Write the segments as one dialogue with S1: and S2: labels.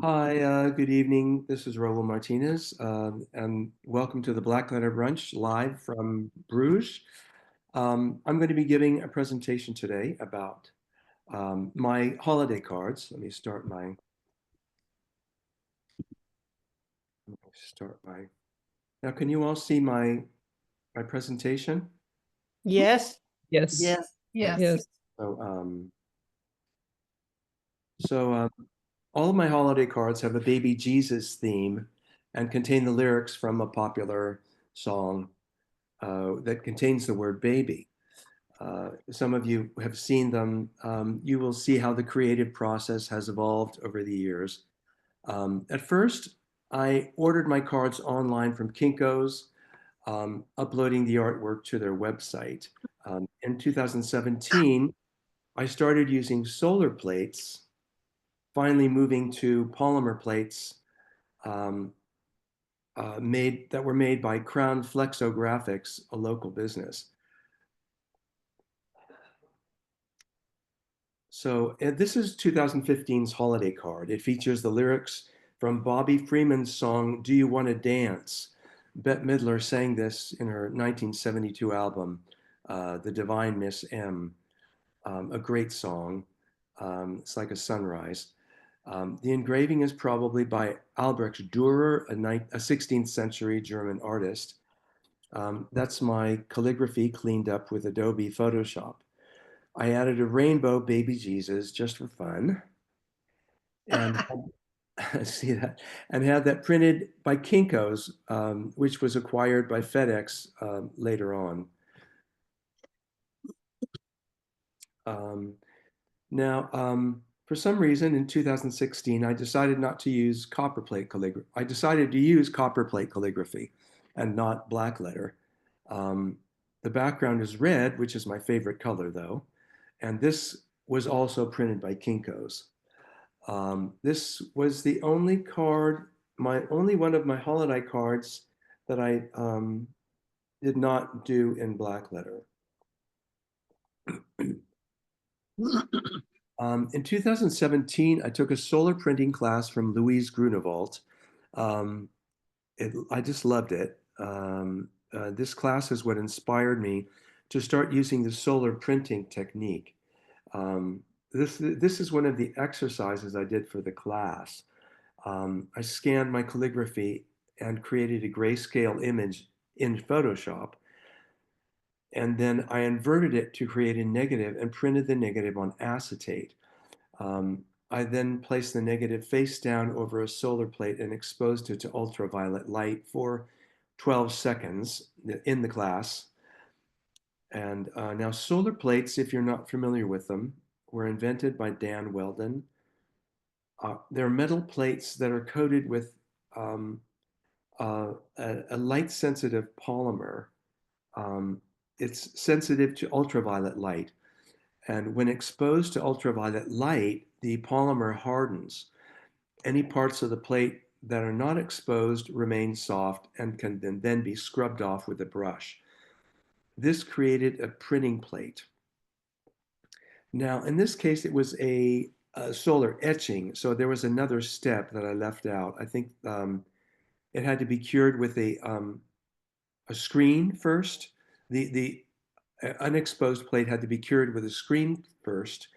S1: Hi, good evening. This is Raoul Martinez, and welcome to the Blackletter Brunch live from Bruges. I'm going to be giving a presentation today about my holiday cards. Let me start my. Now, can you all see my presentation?
S2: Yes.
S3: Yes,
S2: Yes.
S1: Okay.
S2: Yes.
S1: So, um, so all of my holiday cards have a baby Jesus theme and contain the lyrics from a popular song that contains the word baby. Some of you have seen them. You will see how the creative process has evolved over the years. At first, I ordered my cards online from Kinko's, uploading the artwork to their website. In 2017, I started using solar plates, finally moving to polymer plates um, that were made by Crown Flexographics, a local business. So this is 2015's holiday card. It features the lyrics from Bobby Freeman's song, Do You Want to Dance? Bette Midler sang this in her 1972 album, The Divine Miss M, a great song. It's like a sunrise. The engraving is probably by Albrecht Dürer, a 16th century German artist. That's my calligraphy cleaned up with Adobe Photoshop. I added a rainbow baby Jesus just for fun, and see that, and had that printed by Kinko's, which was acquired by FedEx later on. Um, for some reason, in 2016, I decided not to use copperplate calligraphy. I decided to use copperplate calligraphy and not black letter. Um, the background is red, which is my favorite color, though, and this was also printed by Kinko's. This was the only card, my only one of my holiday cards that I did not do in black letter. In 2017, I took a solar printing class from Louise Grunewald. Um, I just loved it. This class is what inspired me to start using the solar printing technique. Um, this is one of the exercises I did for the class. I scanned my calligraphy and created a grayscale image in Photoshop. And then I inverted it to create a negative and printed the negative on acetate. I then placed the negative face down over a solar plate and exposed it to ultraviolet light for 12 seconds in the class. And now solar plates, if you're not familiar with them, were invented by Dan Weldon. They're metal plates that are coated with um, a light sensitive polymer. Um, it's sensitive to ultraviolet light. And when exposed to ultraviolet light, the polymer hardens. Any parts of the plate that are not exposed remain soft and can then be scrubbed off with a brush. This created a printing plate. Now, in this case, it was a solar etching, so there was another step that I left out. I think it had to be cured with a screen first. The unexposed plate had to be cured with a screen first,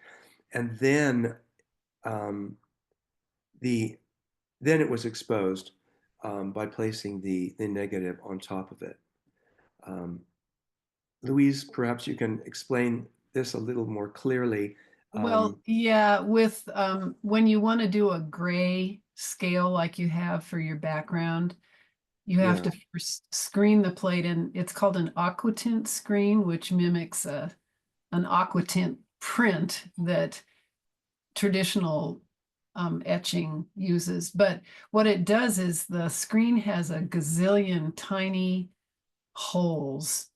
S1: and um, the then it was exposed by placing the negative on top of it. Um, Louise, perhaps you can explain this a little more clearly.
S2: Well, yeah, with when you want to do a gray scale like you have for your background, you have
S1: Yeah,
S2: to first screen the plate, and it's called an aquatint screen, which mimics an aquatint print that traditional etching uses. But what it does is the screen has a gazillion tiny holes.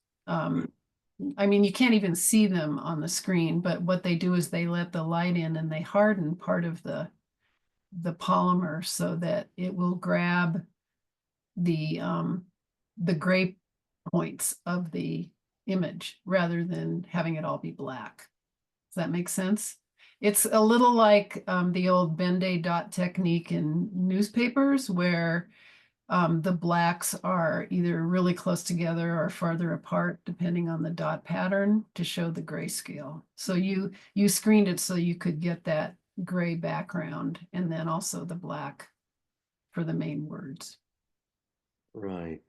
S2: I mean, you can't even see them on the screen, but what they do is they let the light in and they harden part of the polymer so that it will grab the gray points of the image rather than having it all be black. Does that make sense? It's a little like the old Bend-Aid dot technique in newspapers where the blacks are either really close together or farther apart, depending on the dot pattern to show the grayscale. So you screened it so you could get that gray background and then also the black for the main words.
S1: Right.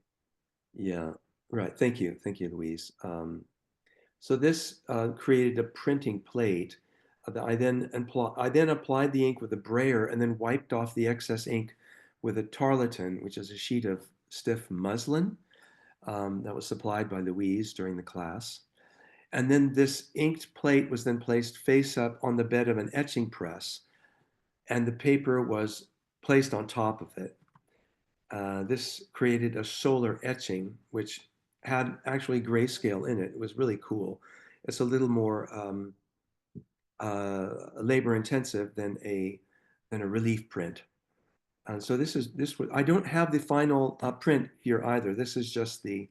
S1: Yeah. Right. Thank you, Louise. So this created a printing plate. I then applied the ink with a brayer and then wiped off the excess ink with a tarlatan, which is a sheet of stiff muslin that was supplied by Louise during the class. And then this inked plate was then placed face up on the bed of an etching press, and the paper was placed on top of it. This created a solar etching, which had actually grayscale in it. It was really cool. It's a little more labor intensive than a relief print. And so this was, I don't have the final print here either. This is just the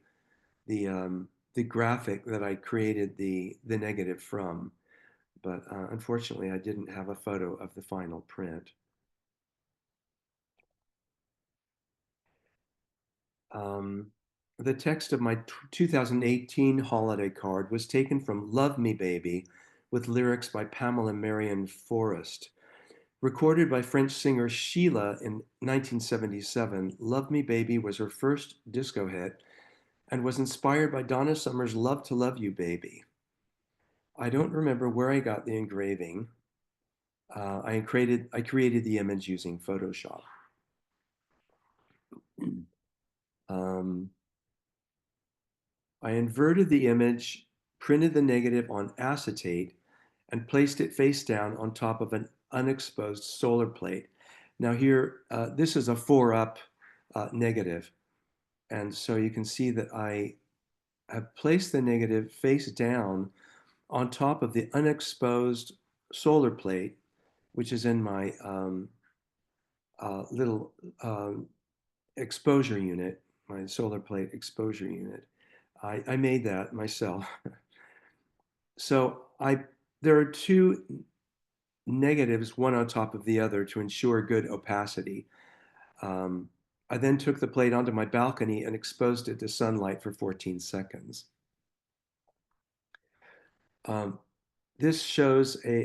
S1: graphic that I created the negative from. But unfortunately, I didn't have a photo of the final print. Um, the text of my 2018 holiday card was taken from Love Me Baby with lyrics by Pamela Marion Forrest. Recorded by French singer Sheila in 1977, Love Me Baby was her first disco hit and was inspired by Donna Summer's Love to Love You Baby. I don't remember where I got the engraving. I created the image using Photoshop. Um, I inverted the image, printed the negative on acetate, and placed it face down on top of an unexposed solar plate. Now here, this is a 4-up negative. And so you can see that I have placed the negative face down on top of the unexposed solar plate, which is in my little exposure unit, my solar plate exposure unit. I made that myself. So there are two negatives, one on top of the other, to ensure good opacity. Um, I then took the plate onto my balcony and exposed it to sunlight for 14 seconds. Um, this shows uh,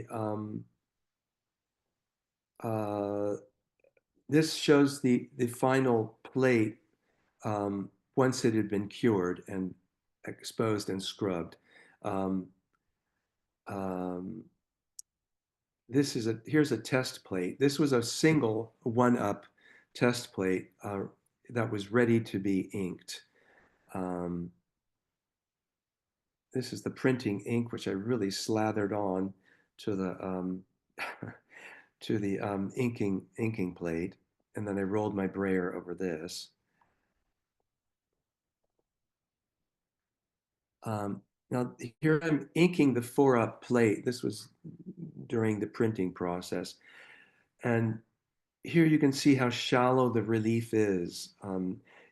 S1: the final plate once it had been cured and exposed and scrubbed. Um, um, here's a test plate. This was a single 1-up test plate that was ready to be inked. Um, this is the printing ink, which I really slathered on to the to the inking plate, and then I rolled my brayer over this. Now here I'm inking the 4-up plate. This was during the printing process, and here you can see how shallow the relief is.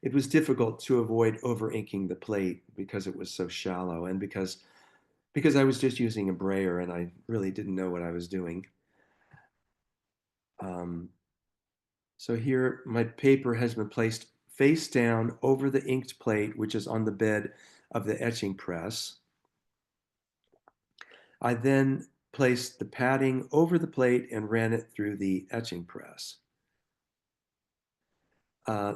S1: It was difficult to avoid over inking the plate because it was so shallow, and because I was just using a brayer and I really didn't know what I was doing. Um, so here my paper has been placed face down over the inked plate, which is on the bed of the etching press. I then placed the padding over the plate and ran it through the etching press.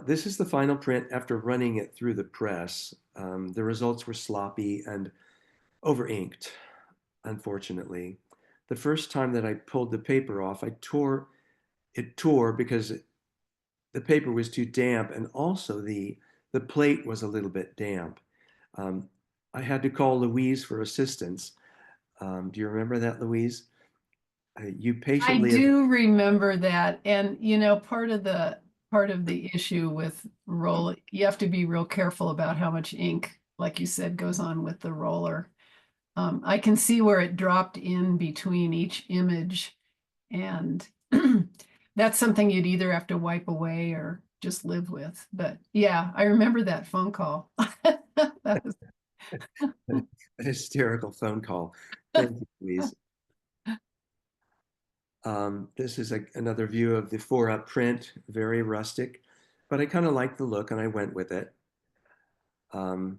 S1: This is the final print after running it through the press. The results were sloppy and over inked, unfortunately. The first time that I pulled the paper off, it tore because the paper was too damp, and also the plate was a little bit damp. Um, I had to call Louise for assistance. Do you remember that, Louise? You
S2: I
S1: patiently.
S2: do remember that. And part of the issue with roll, you have to be real careful about how much ink, like you said, goes on with the roller. I can see where it dropped in between each image, and that's something you'd either have to wipe away or just live with. But yeah, I remember that phone call. That was
S1: A hysterical phone call. Thank you, Louise. This is another view of the 4-up print, very rustic, but I kind of like the look and I went with it. Um,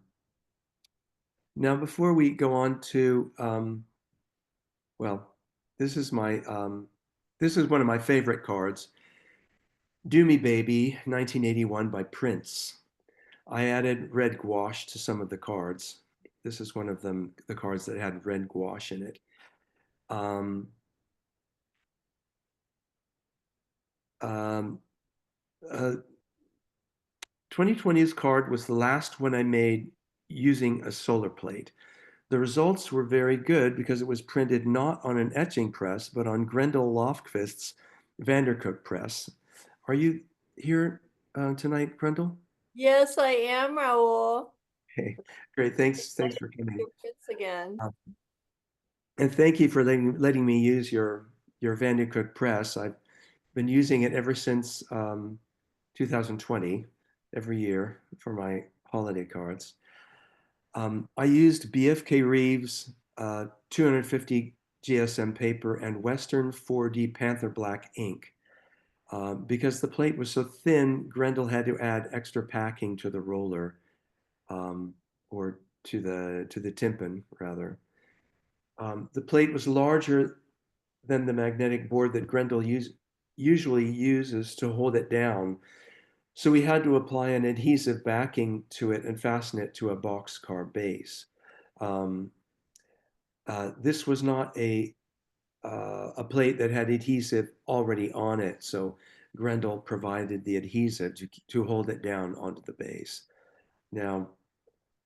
S1: Now, before we go on to, well, this is this is one of my favorite cards, Do Me Baby, 1981 by Prince. I added red gouache to some of the cards. This is one of them, the cards that had red gouache in it. Um, um, uh, 2020's card was the last one I made using a solar plate. The results were very good because it was printed not on an etching press, but on Grendel Lofquist's Vandercook press. Are you here tonight, Grendel?
S3: Yes, I am, Raoul.
S1: Okay, great. Thanks for coming.
S3: Your kids again.
S1: Uh, and thank you for letting me use your Vandercook press. I've been using it ever since 2020, every year for my holiday cards. I used BFK Reeves 250 GSM paper and Western 4D Panther Black ink. Because the plate was so thin, Grendel had to add extra packing to the roller, um, or to the tympan rather. The plate was larger than the magnetic board that usually uses to hold it down, so we had to apply an adhesive backing to it and fasten it to a boxcar base. Um, this was not a plate that had adhesive already on it, so Grendel provided the adhesive to hold it down onto the base. Now,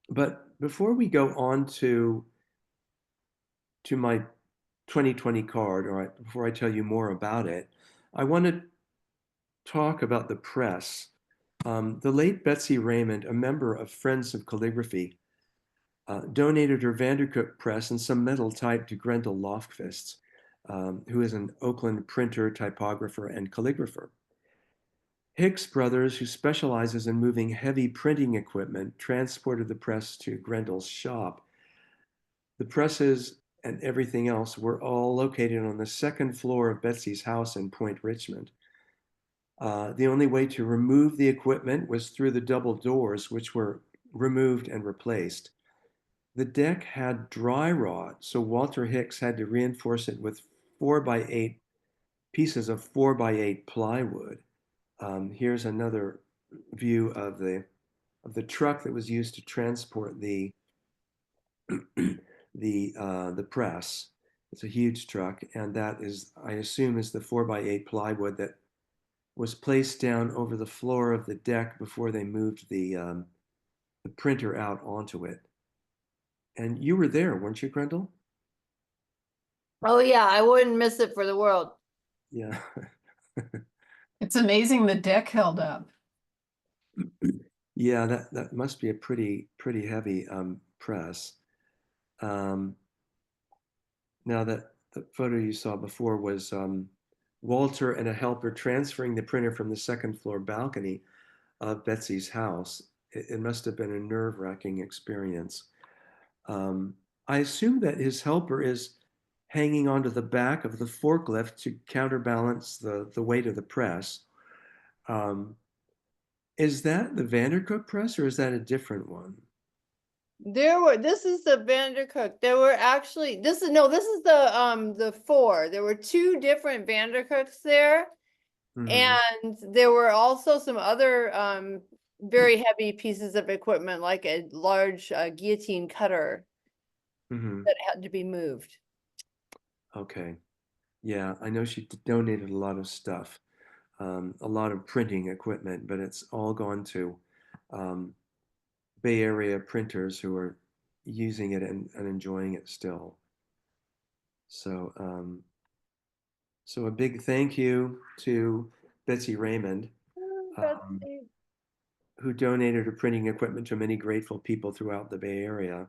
S1: but before we go on to my 2020 card, or before I tell you more about it, I want to talk about the press. The late Betsy Raymond, a member of Friends of Calligraphy, donated her Vandercook press and some metal type to Grendel Lofquist, who is an Oakland printer, typographer, and calligrapher. Hicks Brothers, who specializes in moving heavy printing equipment, transported the press to Grendel's shop. The presses and everything else were all located on the second floor of Betsy's house in Point Richmond. The only way to remove the equipment was through the double doors, which were removed and replaced. The deck had dry rot, so Walter Hicks had to reinforce it with 4x8 pieces of 4x8 plywood. Here's another view of the truck that was used to transport the press. It's a huge truck, and that is, I assume, is the 4x8 plywood that was placed down over the floor of the deck before they moved the printer out onto it. And you were there, weren't you, Grendel?
S3: Oh yeah, I wouldn't miss it for the world.
S1: Yeah.
S2: It's amazing the deck held up.
S1: Yeah, that must be a pretty heavy press. Um, Now that the photo you saw before was Walter and a helper transferring the printer from the second floor balcony of Betsy's house. It must have been a nerve-wracking experience. Um, I assume that his helper is hanging onto the back of the forklift to counterbalance the weight of the press. Um, is that the Vandercook press or is that a different one?
S3: This is the Vandercook. There were actually, this is the 4. There were 2 different Vandercooks there.
S1: Hmm.
S3: And there were also some other very heavy pieces of equipment, like a large guillotine cutter
S1: Hmm.
S3: that had to be moved.
S1: Okay. Yeah, I know she donated a lot of stuff, a lot of printing equipment, but it's all gone to um, Bay Area printers who are using it and enjoying it still. So, so a big thank you to Betsy Raymond, um,
S3: Betsy.
S1: who donated her printing equipment to many grateful people throughout the Bay Area.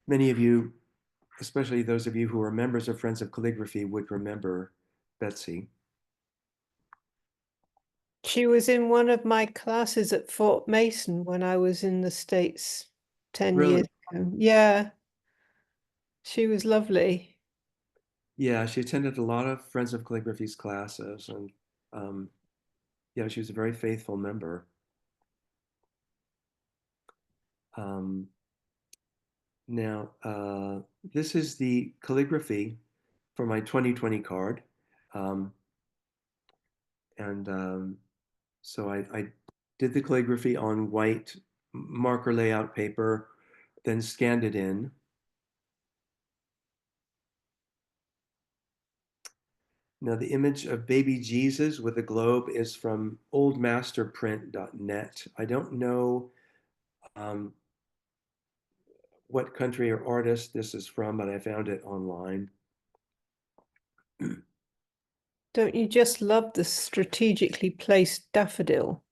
S1: Many of you, especially those of you who are members of Friends of Calligraphy, would remember Betsy.
S4: She was in one of my classes at Fort Mason when I was in the States 10
S1: Really?
S4: years ago. Yeah, she was lovely.
S1: Yeah, she attended a lot of Friends of Calligraphy's classes, and um, yeah, she was a very faithful member. Um, now, this is the calligraphy for my 2020 card. Um, and so I did the calligraphy on white marker layout paper, then scanned it in. Now, the image of baby Jesus with a globe is from oldmasterprint.net. I don't know um, what country or artist this is from, but I found it online.
S4: Don't you just love the strategically placed daffodil?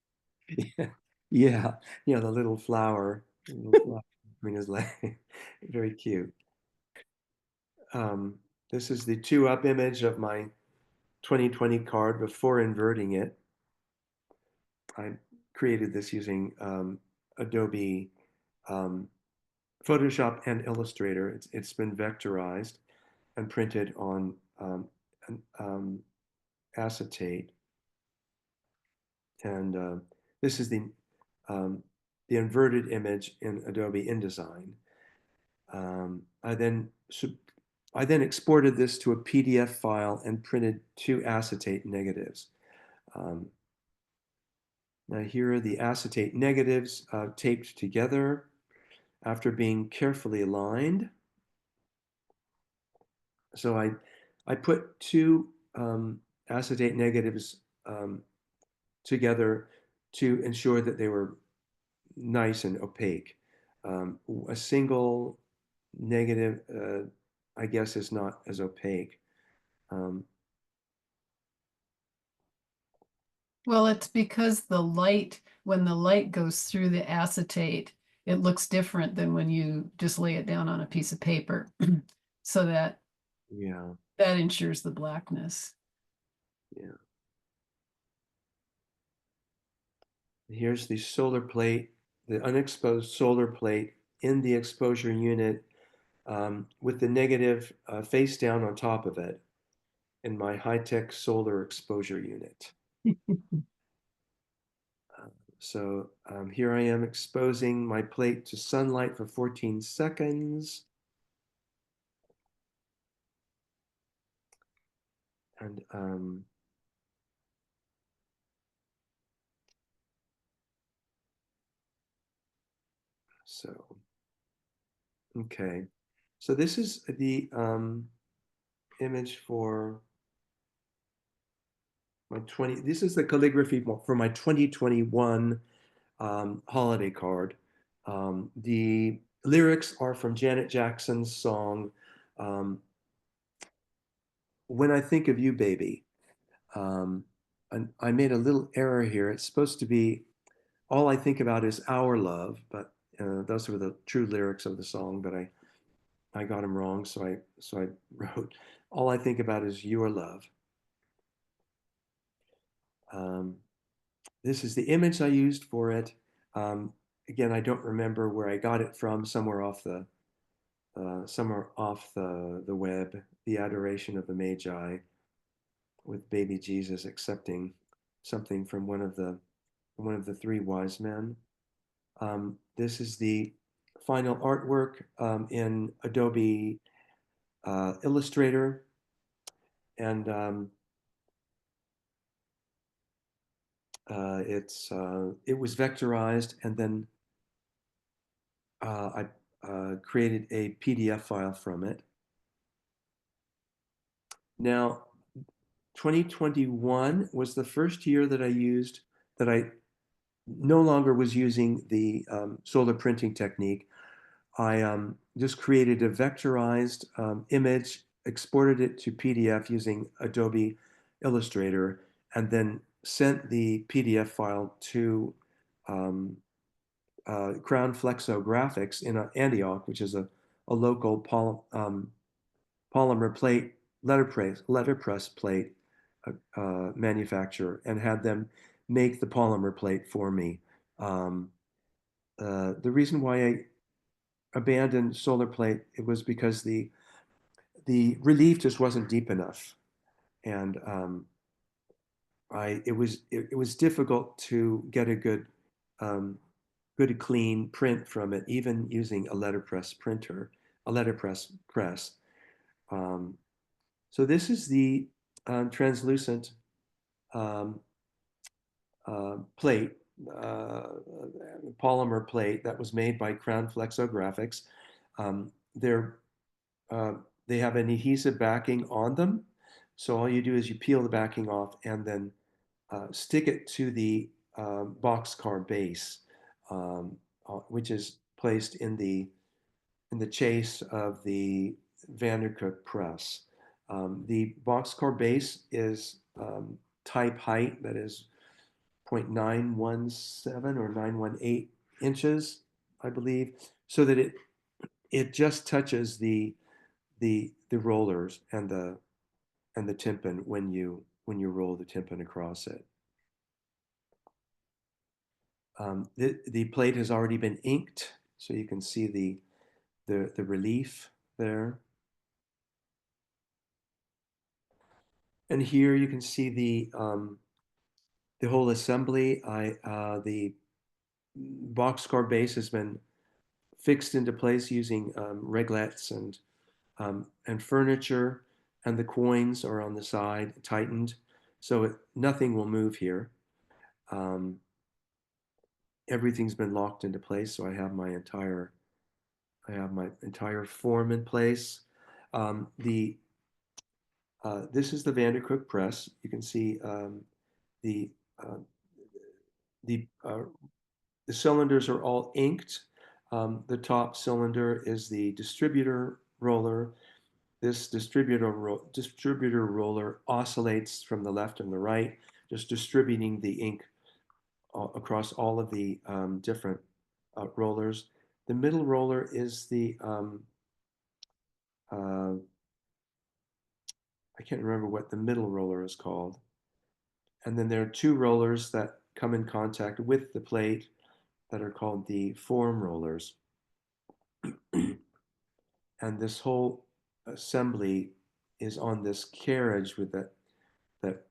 S1: Yeah, yeah, yeah, the little flower between his legs. Very cute. This is the two up image of my 2020 card before inverting it. I created this using Adobe um, Photoshop and Illustrator. It's been vectorized and printed on acetate. And this is um, the inverted image in Adobe InDesign. Um, I then I then exported this to a PDF file and printed two acetate negatives. Um, Now here are the acetate negatives taped together after being carefully aligned. So I put two acetate negatives together to ensure that they were nice and opaque. A single negative, I guess, is not as opaque. Um,
S2: Well, it's because the light, when the light goes through the acetate, it looks different than when you just lay it down on a piece of paper. So that
S1: yeah,
S2: ensures the blackness.
S1: yeah. Here's the solar plate, the unexposed solar plate in the exposure unit with the negative face down on top of it in my high-tech solar exposure unit. So here I am exposing my plate to sunlight for 14 seconds. And so, okay. So this is the image for my 20, this is the calligraphy for my 2021 holiday card. The lyrics are from Janet Jackson's song, um, When I Think of You, Baby. And I made a little error here. It's supposed to be, all I think about is our love, but those were the true lyrics of the song, but I got them wrong. So I wrote, all I think about is your love. Um, this is the image I used for it. Um, Again, I don't remember where I got it from, somewhere off the web, the adoration of the Magi with baby Jesus accepting something from one of the three wise men. This is the final artwork in Adobe Illustrator, and it was vectorized, and then I created a PDF file from it. Now, 2021 was the first year that I no longer was using the solar printing technique. I just created a vectorized image, exported it to PDF using Adobe Illustrator, and then sent the PDF file to Crown Flexo Graphics in Antioch, which is a local polymer plate, letterpress plate manufacturer, and had them make the polymer plate for me. The reason why I abandoned solar plate, it was because the relief just wasn't deep enough, and it was difficult to get a good clean print from it, even using a letterpress printer, a letterpress press. So this is the translucent um, plate, polymer plate that was made by Crown Flexographics. They're they have an adhesive backing on them. So all you do is you peel the backing off and then stick it to the boxcar base, which is placed in the chase of the Vandercook press. The boxcar base is type height, that is 0.917 or 918 inches, I believe, so that it just touches the rollers and the tympan when you roll the tympan across it. The plate has already been inked, so you can see the relief there. And here you can see the whole assembly. The boxcar base has been fixed into place using reglets and furniture, and the coins are on the side tightened, so nothing will move here. Everything's been locked into place, so I have my entire form in place. This is the Vandercook press. You can see the uh, the uh, the cylinders are all inked. The top cylinder is the distributor roller. This distributor roller oscillates from the left and the right, just distributing the ink across all of the different rollers. The middle roller is uh, I can't remember what the middle roller is called. And then there are two rollers that come in contact with the plate that are called the form rollers. And this whole assembly is on this carriage that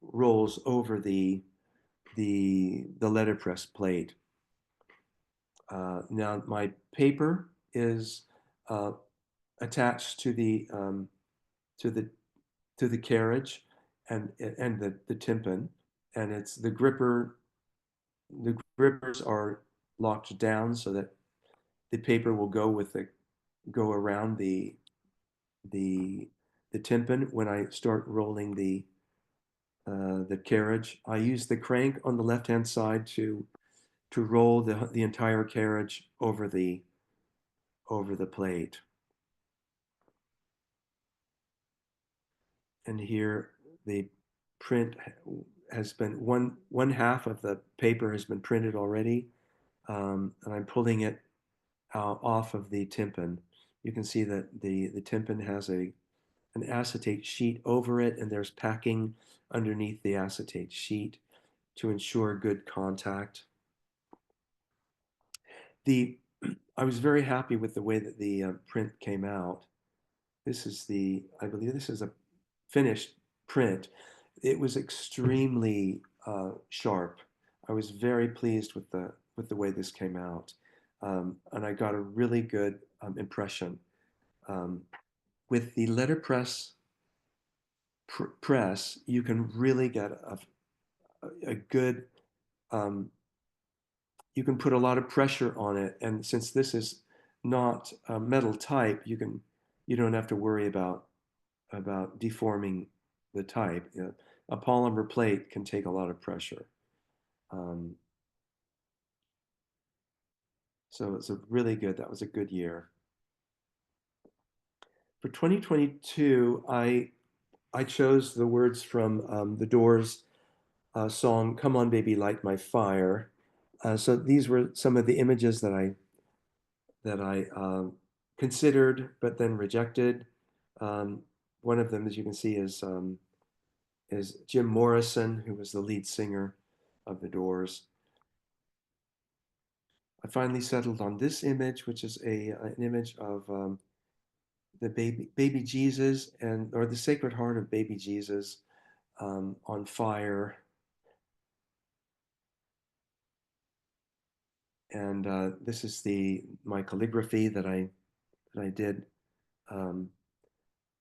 S1: rolls over the letterpress plate. Now my paper is attached to to the to the carriage and the tympan, and it's the gripper. The grippers are locked down so that the paper will go around the the tympan when I start rolling the carriage. I use the crank on the left hand side to roll the entire carriage over the plate. And here the print has been one half of the paper has been printed already, and I'm pulling it off of the tympan. You can see that the tympan has an acetate sheet over it, and there's packing underneath the acetate sheet to ensure good contact. I was very happy with the way that the print came out. I believe this is a finished print. It was extremely sharp. I was very pleased with the way this came out, and I got a really good impression. With the letterpress press, you can really get a good. You can put a lot of pressure on it, and since this is not a metal type, you don't have to worry about deforming the type. You know, a polymer plate can take a lot of pressure. Um, so it's a really good, that was a good year. For 2022, I chose the words from the Doors song, Come On Baby Light My Fire. So these were some of the images that I considered but then rejected. One of them, as you can see, is Jim Morrison, who was the lead singer of the Doors. I finally settled on this image, which is an image of the baby Jesus or the Sacred Heart of baby Jesus on fire. And this is my calligraphy that I did um,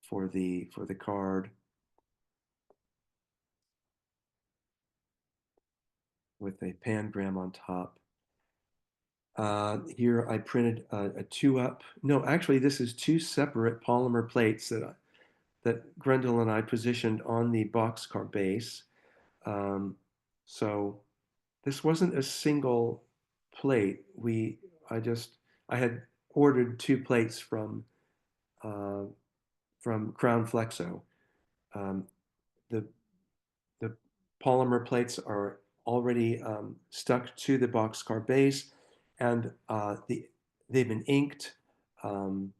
S1: for the card with a pangram on top. Here I printed a 2-up. No, actually, this is 2 separate polymer plates that Grendel and I positioned on the boxcar base. So this wasn't a single plate. I had ordered 2 plates uh, from Crown Flexo. Um, the the polymer plates are already stuck to the boxcar base, and they've been inked. Um,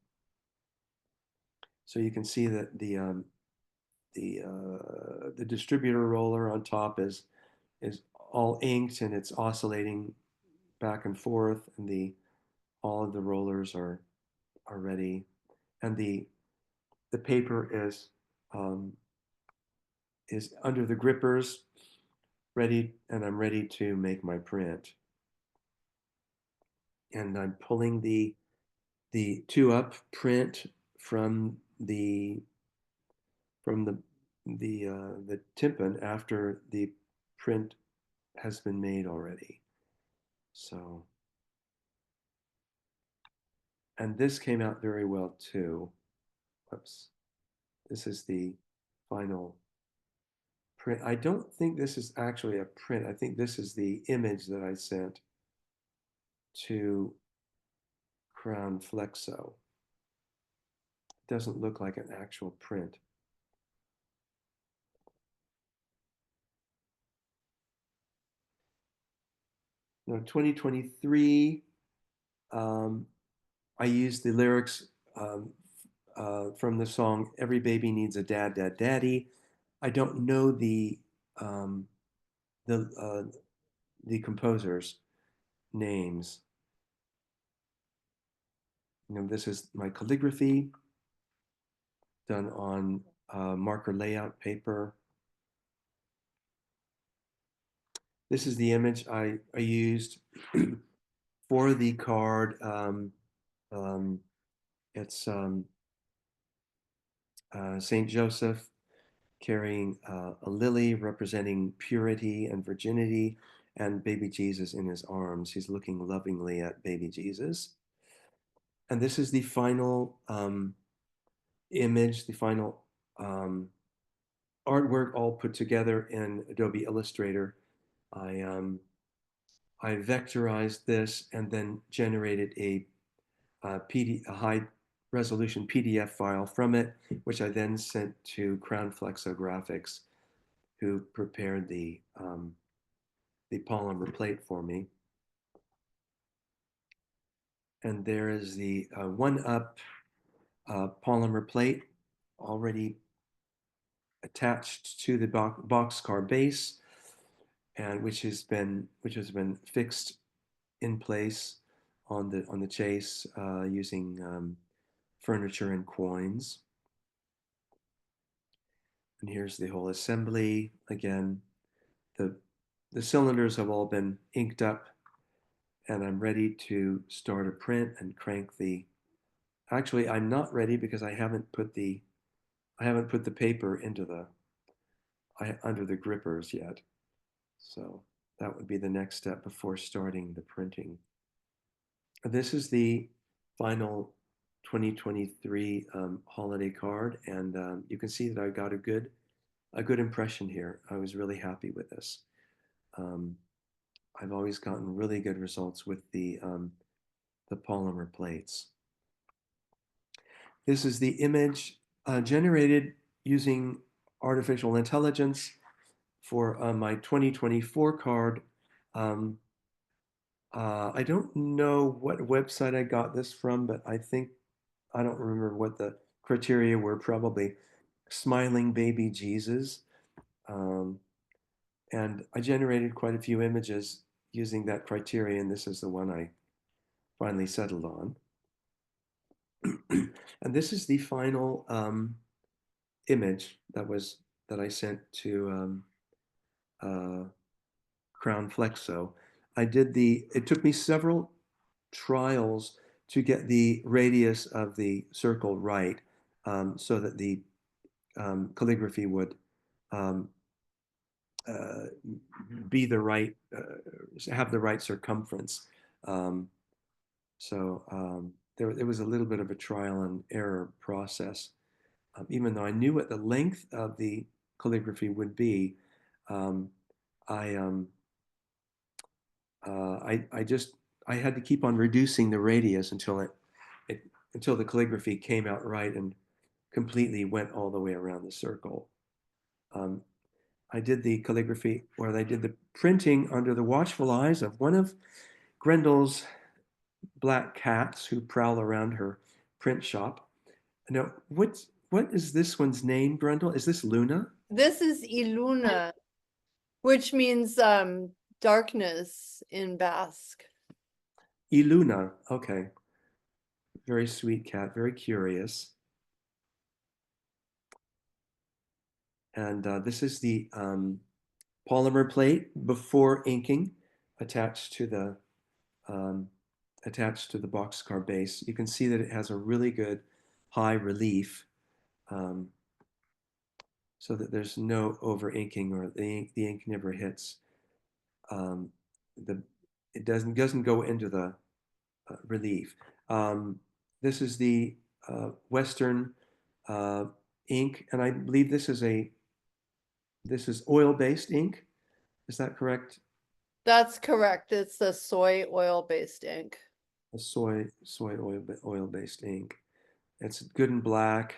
S1: so you can see that the distributor roller on top is all inked, and it's oscillating back and forth, and all of the rollers are ready, and the paper um, is under the grippers, ready, and I'm ready to make my print. And I'm pulling the 2-up print from the the tympan after the print has been made already. So, and this came out very well too. Whoops. This is the final print. I don't think this is actually a print. I think this is the image that I sent to Crown Flexo. It doesn't look like an actual print. Now, 2023, I used the lyrics from the song "Every Baby Needs a Dad, Dad, Daddy." I don't know um, the composers' names. This is my calligraphy done on marker layout paper. This is the image I used for the card. It's Saint Joseph carrying a lily representing purity and virginity, and baby Jesus in his arms. He's looking lovingly at baby Jesus. And this is the final image, the final artwork all put together in Adobe Illustrator. I vectorized this and then generated a high resolution PDF file from it, which I then sent to Crown Flexographics, who prepared the polymer plate for me. And there is the 1-up polymer plate already attached to the boxcar base, and which has been fixed in place on the chase using furniture and coins. And here's the whole assembly. Again, the cylinders have all been inked up, and I'm ready to start a print and crank the. Actually, I'm not ready because I haven't put the paper into under the grippers yet. So that would be the next step before starting the printing. This is the final 2023 holiday card, and you can see that I got a good impression here. I was really happy with this. I've always gotten really good results with the polymer plates. This is the image generated using artificial intelligence for my 2024 card. I don't know what website I got this from, but I don't remember what the criteria were, probably smiling baby Jesus. And I generated quite a few images using that criteria, and this is the one I finally settled on. And this is the final image that I sent to Crown Flexo. It took me several trials to get the radius of the circle right, so that the calligraphy would um, uh, be the right, have the right circumference. Um, there was a little bit of a trial and error process. Even though I knew what the length of the calligraphy would be, um, I, um, I just I had to keep on reducing the radius until the calligraphy came out right and completely went all the way around the circle. Um, I did the calligraphy, or I did the printing under the watchful eyes of one of Grendel's black cats who prowl around her print shop. Now, what is this one's name, Grendel? Is this Luna?
S3: This is Iluna, which means darkness in Basque.
S1: Iluna. Okay. Very sweet cat, very curious. And this is the polymer plate before inking, attached to the um, boxcar base. You can see that it has a really good high relief, um, so that there's no over inking, or the ink never hits um, the it doesn't go into the relief. This is the Western uh, ink, and I believe this is oil-based ink. Is that correct?
S3: That's correct. It's a soy oil-based ink.
S1: A soy oil-based ink. It's good and black,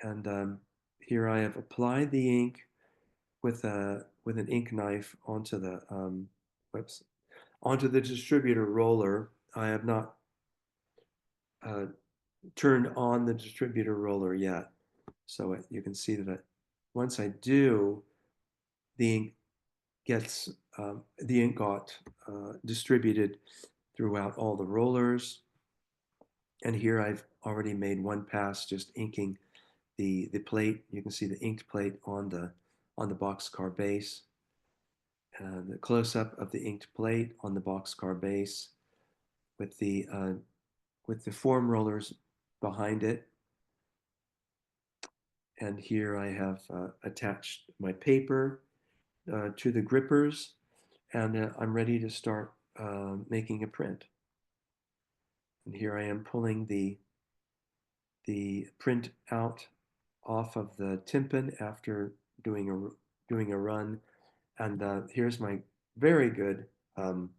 S1: and here I have applied the ink with an ink knife onto the whoops, onto the distributor roller. I have not uh, turned on the distributor roller yet, so you can see that once I do, the ink got distributed throughout all the rollers. And here I've already made one pass just inking the plate. You can see the inked plate on the boxcar base. And the close-up of the inked plate on the boxcar base with the foam rollers behind it. And here I have attached my paper to the grippers, and I'm ready to start making a print. And here I am pulling the print out off of the tympan after doing a run. And here's my very good um,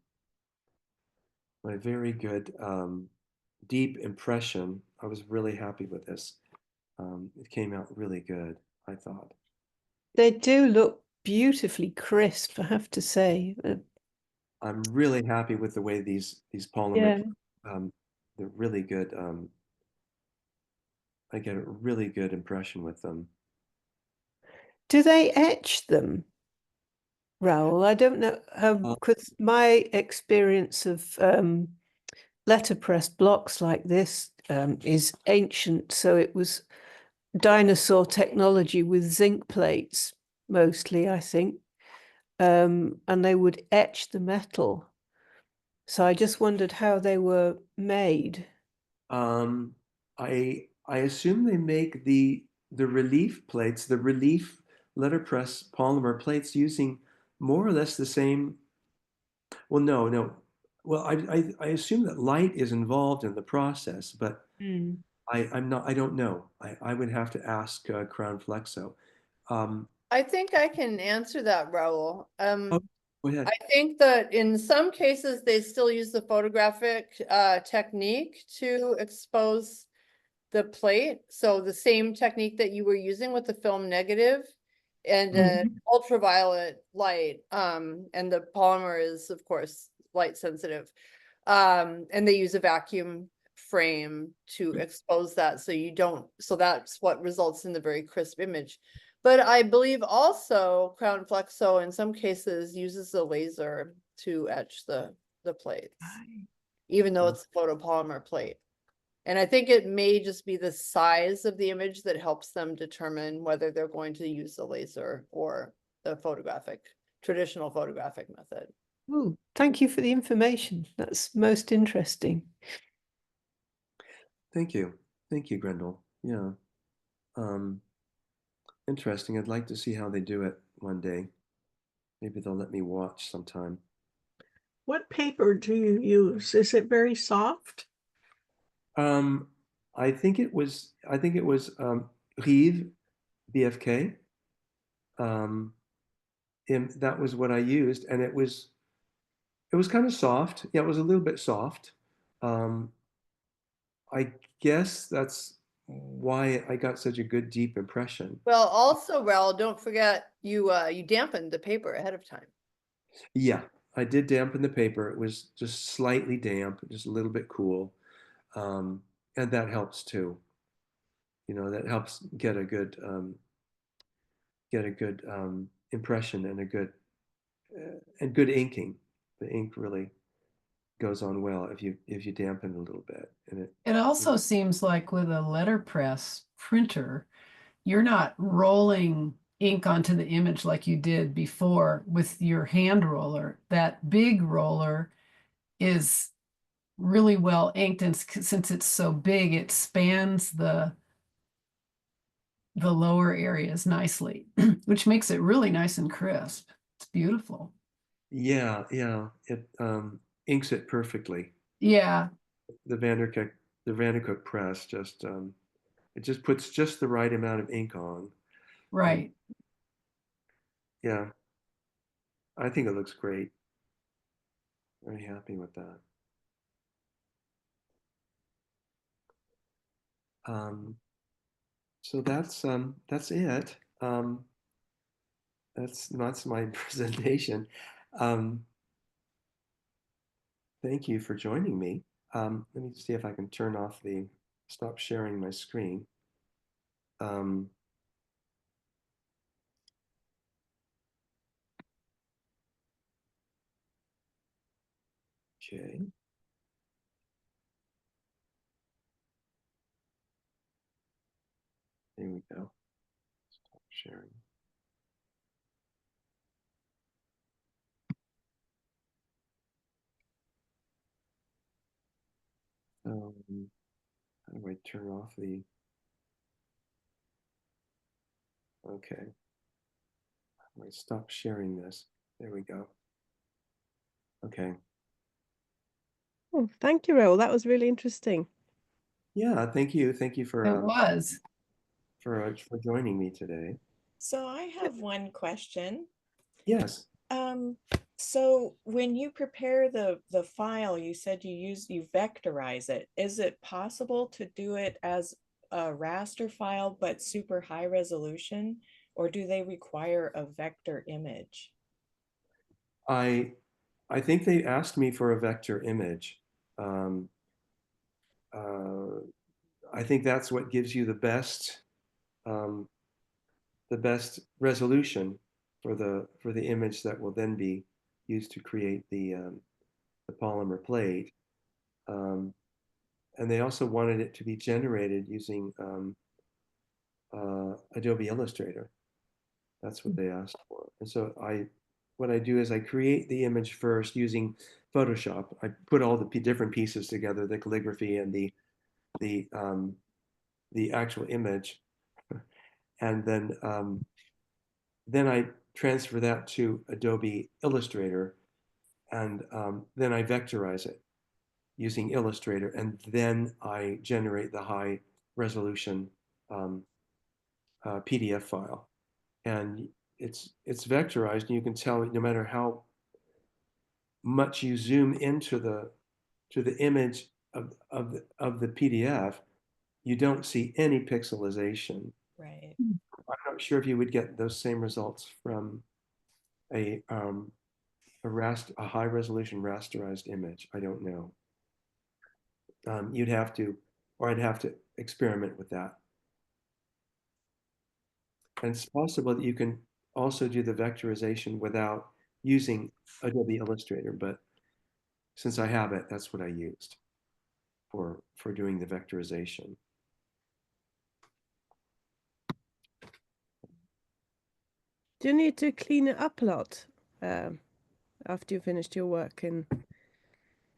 S1: deep impression. I was really happy with this. It came out really good, I thought.
S4: They do look beautifully crisp, I have to say.
S1: I'm really happy with the way these polymer,
S4: Yeah.
S1: they're really good. I get a really good impression with them.
S4: Do they etch them, Raoul? I don't know, because my experience of letterpress blocks like this is ancient. So it was dinosaur technology with zinc plates, mostly, I think. And they would etch the metal. So I just wondered how they were made.
S1: I assume they make the relief plates, the relief letterpress polymer plates, using more or less the same. Well, no. Well, I assume that light is involved in the process, but
S4: Mm.
S1: I'm not. I don't know. I would have to ask Crown Flexo. Um,
S3: I think I can answer that, Raoul.
S1: oh, go ahead.
S3: I think that in some cases they still use the photographic technique to expose the plate. So the same technique that you were using with the film negative and ultraviolet light. And the polymer is of course light sensitive. And they use a vacuum frame to expose that so that's what results in the very crisp image. But I believe also Crown Flexo in some cases uses a laser to etch the plates, even though it's a photopolymer plate. And I think it may just be the size of the image that helps them determine whether they're going to use the laser or the traditional photographic method.
S4: Oh, thank you for the information. That's most interesting.
S1: Thank you. Thank you, Grendel. Yeah. Interesting. I'd like to see how they do it one day. Maybe they'll let me watch sometime.
S5: What paper do you use? Is it very soft?
S1: I think it was Rive BFK. And that was what I used, and it was kind of soft. Yeah, it was a little bit soft. I guess that's why I got such a good deep impression.
S3: Well, also, Raoul, don't forget you dampened the paper ahead of time.
S1: Yeah, I did dampen the paper. It was just slightly damp, just a little bit cool, and that helps too. You know, that helps get a good impression and good inking. The ink really goes on well if you dampen a little bit, and
S2: It also seems like with a letterpress printer, you're not rolling ink onto the image like you did before with your hand roller. That big roller is really well inked, and since it's so big, it spans the lower areas nicely, which makes it really nice and crisp. It's beautiful.
S1: yeah, it inks it perfectly.
S2: Yeah,
S1: The Vandercook press just it just puts just the right amount of ink on.
S2: right.
S1: Yeah, I think it looks great. Very happy with that. So that's it. That's my presentation. Thank you for joining me. Let me see if I can stop sharing my screen. Um, okay. There we go. Stop sharing. How do I turn off the? Okay. How do I stop sharing this? There we go. Okay.
S5: Oh, thank you, Raoul. That was really interesting.
S1: Yeah. Thank you. Thank you
S2: It
S1: for
S2: was.
S1: for joining me today.
S6: So I have one question.
S1: Yes.
S6: So when you prepare the file, you said you vectorize it. Is it possible to do it as a raster file but super high resolution, or do they require a vector image?
S1: I think they asked me for a vector image. Um, I think that's what gives you um, the best resolution for the image that will then be used to create the polymer plate. And they also wanted it to be generated using Adobe Illustrator. That's what they asked for. And so what I do is I create the image first using Photoshop. I put all the different pieces together, the calligraphy and the actual image, and then I transfer that to Adobe Illustrator, and then I vectorize it using Illustrator, and then I generate the high resolution PDF file. And it's vectorized, and you can tell no matter how much you zoom into the image of the PDF, you don't see any pixelization.
S6: Right.
S1: I'm not sure if you would get those same results from a high resolution rasterized image. I don't know. You'd have to, or I'd have to experiment with that. And it's possible that you can also do the vectorization without using Adobe Illustrator, but since I have it, that's what I used. for doing the vectorization.
S4: Do you need to clean it up a lot after you've finished your work in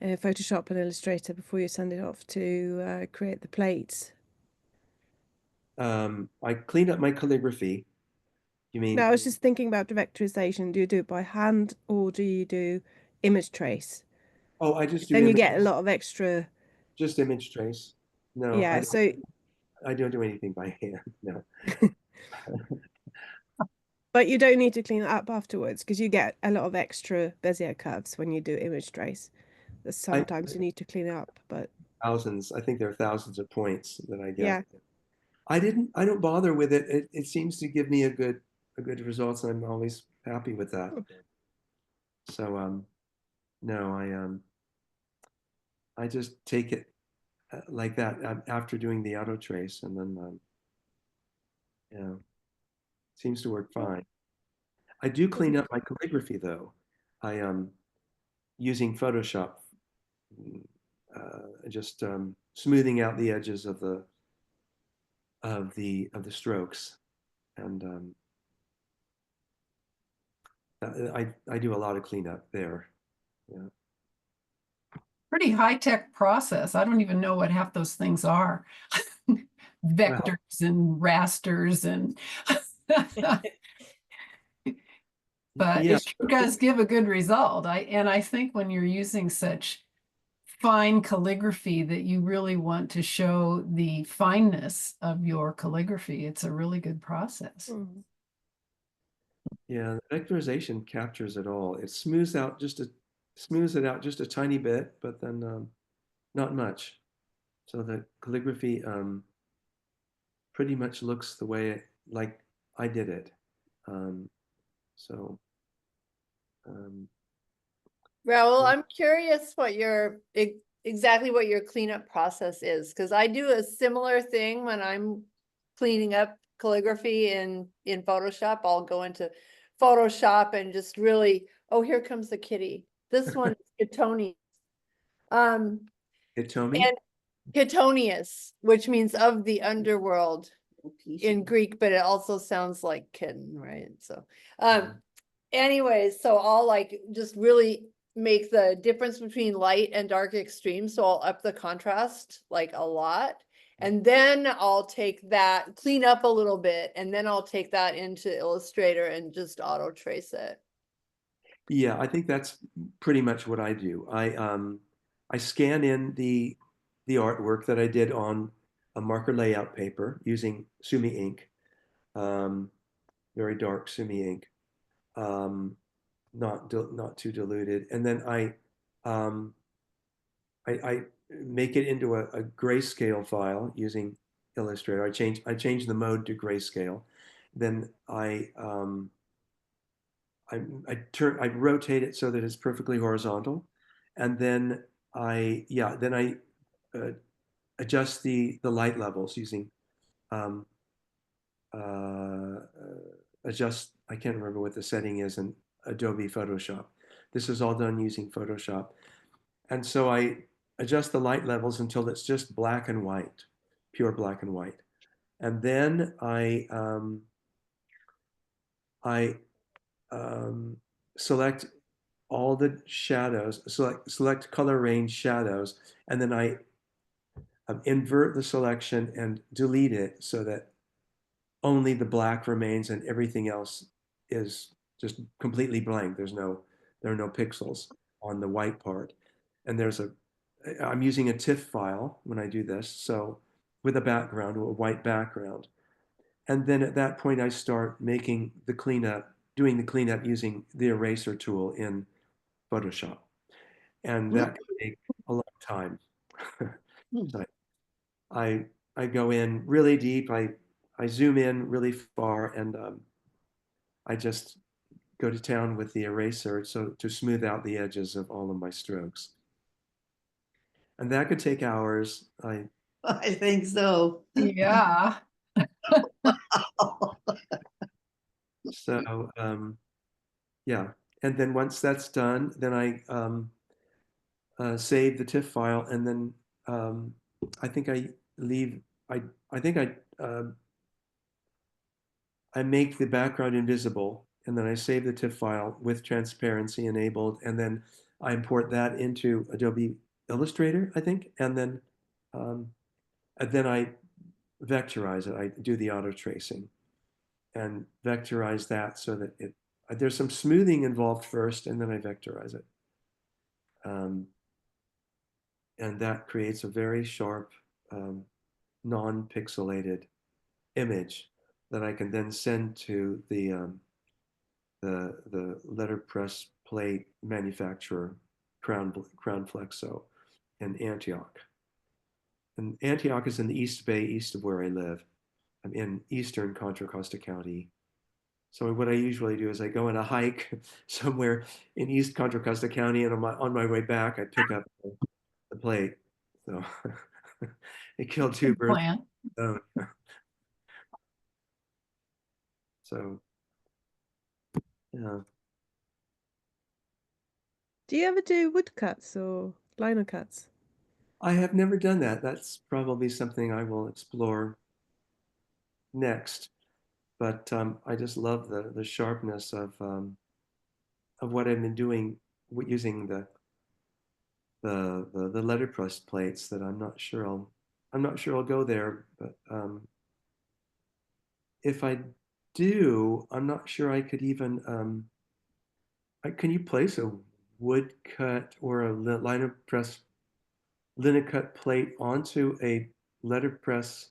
S4: Photoshop and Illustrator before you send it off to create the plates?
S1: I cleaned up my calligraphy. You mean?
S4: No, I was just thinking about the vectorization. Do you do it by hand or do you do image trace?
S1: Oh, I just do
S4: Then you
S1: image,
S4: get a lot of extra.
S1: just image trace. No,
S4: Yeah, so
S1: I don't do anything by hand. No.
S4: but you don't need to clean it up afterwards because you get a lot of extra Bezier curves when you do image trace. Sometimes you need to clean it up, but
S1: Thousands. I think there are thousands of points that I
S4: yeah.
S1: get. I don't bother with it. It seems to give me a good results, and I'm always happy with that. So no, I just take it like that after doing the auto trace, and then yeah, seems to work fine. I do clean up my calligraphy though. I using Photoshop, just smoothing out the edges of the strokes, and I do a lot of cleanup there. Yeah.
S2: Pretty high-tech process. I don't even know what half those things are. Vectors and rasters and but
S1: Yeah,
S2: it sure does give a good result. I think when you're using such fine calligraphy that you really want to show the fineness of your calligraphy, it's a really good process.
S1: yeah, the vectorization captures it all. It smooths it out just a tiny bit, but then not much. So the calligraphy pretty much looks the way like I did it. Um, so um,
S3: Raoul,
S1: yeah.
S3: I'm curious what exactly what your cleanup process is, because I do a similar thing when I'm cleaning up calligraphy in Photoshop. I'll go into Photoshop and just really, oh, here comes the kitty. This one is Tony. Um,
S1: Hitomi?
S3: and Hitonius, which means of the underworld in Greek, but it also sounds like kitten, right? So, anyways, so I'll like just really make the difference between light and dark extremes. So I'll up the contrast like a lot. And then I'll take that, clean up a little bit, and then I'll take that into Illustrator and just auto trace it.
S1: Yeah, I think that's pretty much what I do. I scan in the artwork that I did on a marker layout paper using Sumi ink, um, very dark Sumi ink, not too diluted, and then um, I make it into a grayscale file using Illustrator. I change the mode to grayscale. Then I rotate it so that it's perfectly horizontal, and then I uh, adjust the light levels using um, uh, adjust. I can't remember what the setting is in Adobe Photoshop. This is all done using Photoshop, and so I adjust the light levels until it's just black and white, pure black and white, and then I select all the shadows, select color range shadows, and then I invert the selection and delete it so that only the black remains and everything else is just completely blank. There are no pixels on the white part. And I'm using a TIFF file when I do this, so with a background, a white background. And then at that point, I start doing the cleanup using the eraser tool in Photoshop. And that can take a long time. So I go in really deep. I zoom in really far, and I just go to town with the eraser so to smooth out the edges of all of my strokes. And that could take hours.
S7: I think so.
S2: Yeah.
S1: So yeah. And then once that's done, then I save the TIFF file and then I think I leave, I think I make the background invisible, and then I save the TIFF file with transparency enabled, and then I import that into Adobe Illustrator, I think, um, and then I vectorize it. I do the auto tracing and vectorize that so that there's some smoothing involved first, and then I vectorize it. And that creates a very sharp, non-pixelated image that I can then send to the letterpress plate manufacturer, Crown Flexo, in Antioch. And Antioch is in the East Bay, east of where I live. I'm in eastern Contra Costa County. So what I usually do is I go on a hike somewhere in East Contra Costa County, and on my way back, I pick up the plate. So it killed two birds.
S2: Plan.
S1: So yeah.
S8: Do you ever do woodcuts or lino cuts?
S1: I have never done that. That's probably something I will explore next. But I just love the sharpness of what I've been doing using the letterpress plates. That I'm not sure I'll go there. But if I do, I'm not sure I could even. Can you place a woodcut or a letterpress linocut plate onto a letterpress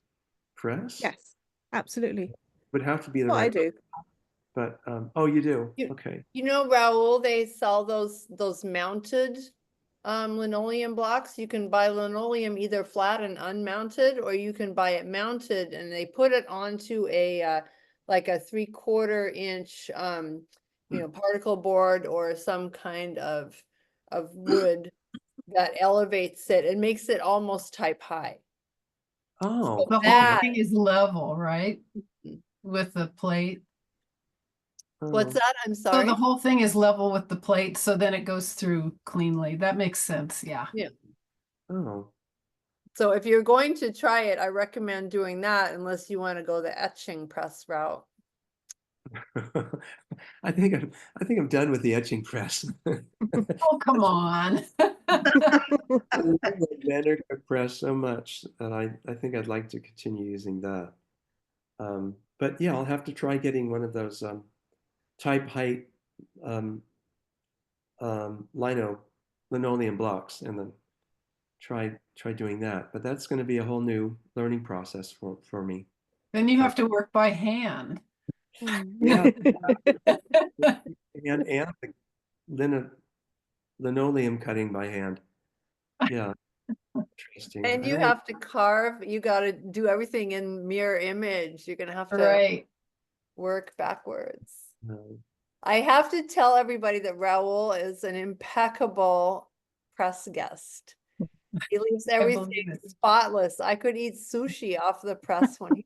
S1: press?
S8: Yes, absolutely.
S1: Would have to be the
S4: What I
S1: right,
S4: do.
S1: but oh, you do.
S3: You-
S1: Okay.
S3: You know, Raoul, they sell those mounted linoleum blocks. You can buy linoleum either flat and unmounted, or you can buy it mounted, and they put it onto a like a 3/4 inch particle board or some kind of wood that elevates it and makes it almost type high.
S1: Oh,
S2: The whole
S3: That-
S2: thing is level, right?
S3: Mhm.
S2: With the plate.
S3: What's
S1: oh,
S3: that? I'm
S2: So
S3: sorry.
S2: the whole thing is level with the plate, so then it goes through cleanly. That makes sense, yeah.
S1: oh.
S3: So if you're going to try it, I recommend doing that unless you want to go the etching press route.
S1: I think I'm done with the etching press.
S2: Oh, come on.
S1: I love the Vandercut press so much that I think I'd like to continue using that. But yeah, I'll have to try getting one of those type height um, linoleum blocks, and then try doing that. But that's going to be a whole new learning process for me.
S2: Then you have to work by hand.
S1: Yeah, and the linoleum cutting by hand. Yeah, interesting.
S3: And
S1: I
S3: you
S1: don't want-
S3: have to carve, you got to do everything in mirror image. You're going to have to
S2: Right.
S3: work backwards.
S1: no.
S3: I have to tell everybody that Raoul is an impeccable press guest. He leaves
S2: believe
S3: everything
S2: it.
S3: spotless. I could eat sushi off the press when he.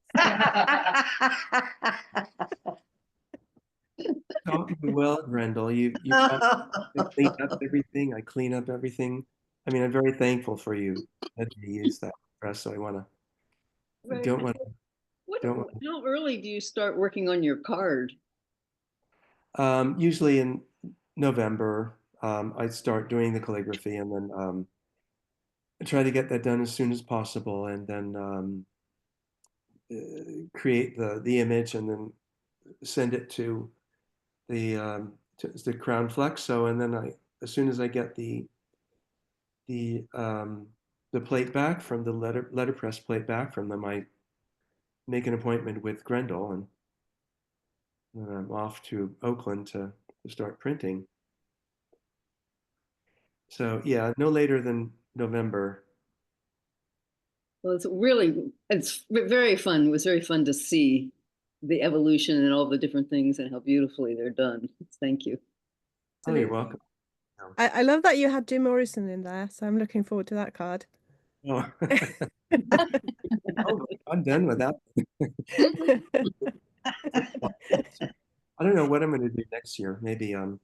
S1: Taught me well, Grendel. You taught me to clean up everything. I clean up everything. I mean, I'm very thankful for you that you use that press. So I
S7: Right.
S1: don't want
S7: How early do you start working on your card?
S1: usually in November, I start doing the calligraphy, and then I try to get that done as soon as possible, and then create the image, and then send it to the Crown Flexo, and then as soon as I get the plate back from the letterpress plate back from them, I make an appointment with Grendel, and then I'm off to Oakland to start printing. So yeah, no later than November.
S7: Well, it's very fun. It was very fun to see the evolution and all the different things and how beautifully they're done. Thank you.
S1: Oh, you're welcome.
S8: I love that you had Jim Morrison in there, so I'm looking forward to that card.
S1: Oh. Oh, I'm done with that. I don't know what I'm going to do next year. Maybe um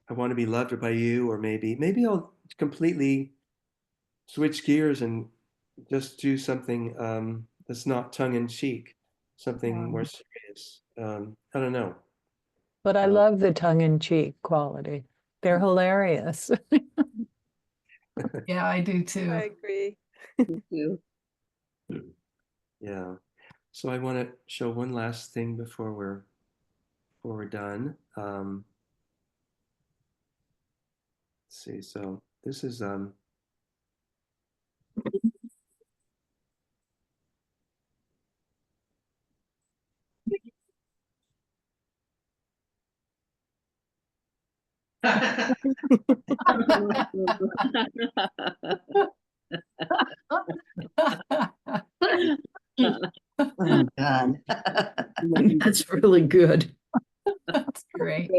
S1: I want to be loved by you, or maybe I'll completely switch gears and just do something that's not tongue in cheek, something more serious. I don't know.
S9: But I
S1: Uh,
S9: love the tongue-in-cheek quality. They're hilarious.
S2: Yeah, I do
S8: I
S2: too.
S8: agree.
S7: You.
S1: Yeah. So I want to show one last thing before we're done. Let's see. So this is
S10: Oh, God. That's really good.
S2: That's great.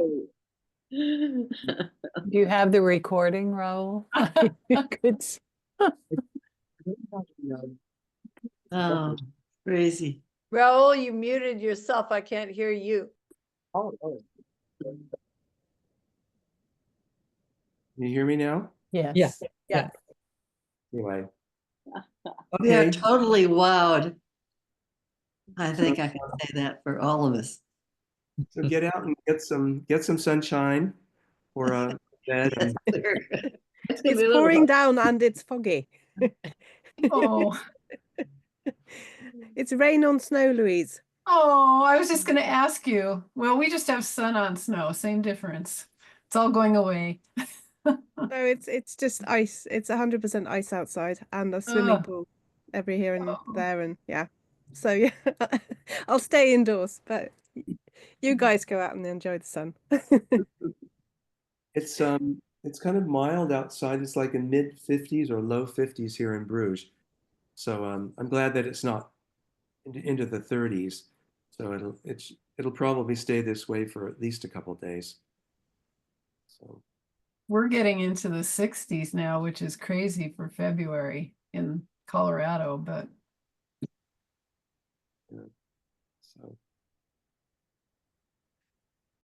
S9: Do you have the recording, Raoul? It's
S10: Oh, crazy.
S3: Raoul, you muted yourself. I can't hear you.
S1: Can you hear me now?
S9: yes.
S3: Yeah.
S1: Anyway.
S10: We are
S1: Okay.
S10: totally wowed. I think I can say that for all of us.
S1: So get out and get some sunshine or a bed and
S10: It's gonna
S8: It's
S10: be a little
S8: pouring
S10: hot.
S8: down and it's foggy.
S2: Oh,
S8: It's rain on snow, Louise.
S2: oh, I was just going to ask you. Well, we just have sun on snow, same difference. It's all going away.
S8: No, it's just ice. It's 100% ice outside and a swimming
S2: Ugh.
S8: pool every here and
S2: Oh.
S8: there, and yeah. So yeah, I'll stay indoors, but you guys go out and enjoy the sun.
S1: it's kind of mild outside. It's like in mid 50s or low 50s here in Bruges. So I'm glad that it's not into the 30s. So it'll probably stay this way for at least a couple of days. So
S2: We're getting into the 60s now, which is crazy for February in Colorado, but
S1: yeah. So